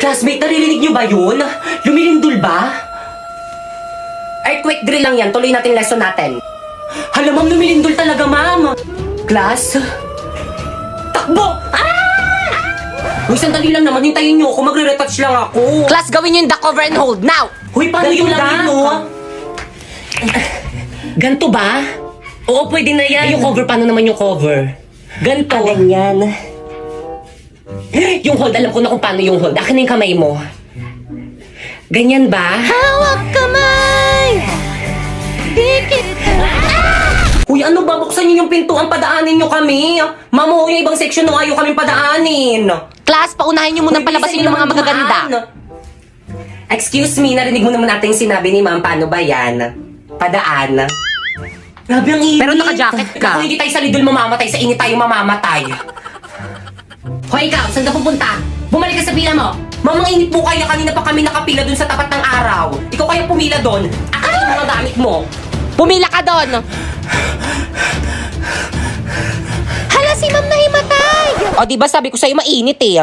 Classmate, naririnig niyo ba yun? Lumilindol ba? Earthquake drill lang yan. Tuloy natin lesson natin. Hala, ma'am, lumilindol talaga, ma'am. Class? Takbo! Uy, sandali lang naman. Hintayin niyo ako. Magre-retouch lang ako. Class, gawin nyo yung duck cover and hold. Now! Uy, paano Ganito yung lang duck? yun, no? Ganto ba? Oo, pwede na yan. Yung cover, paano naman yung cover? Ganto. Ganyan. Yung hold, alam ko na kung paano yung hold. Akin na yung kamay mo. Ganyan ba? Hawak kamay! Dikit! Uy, ano ba? Buksan niyo yung pintuan, padaanin niyo kami. Mamo, yung ibang section nung ayaw kaming padaanin. Class, paunahin nyo munang Uy, palabasin bilisan yung mga niyo naman magaganda. dumaan. Excuse me, narinig mo naman natin yung sinabi ni ma'am. Paano ba yan? Padaan. Grabe ang init. Pero naka-jacket ka. Kung hindi tayo sa lidol mamamatay, sa init tayo mamamatay. Hoy ikaw, saan ka pupunta? Bumalik ka sa pila mo. Mamang init po kaya, kanina pa kami nakapila dun sa tapat ng araw. Ikaw kaya pumila dun. Akin yung mga gamit mo. Pumila ka doon! Hala, si ma'am nahimatay! O, di ba sabi ko sa'yo mainit eh.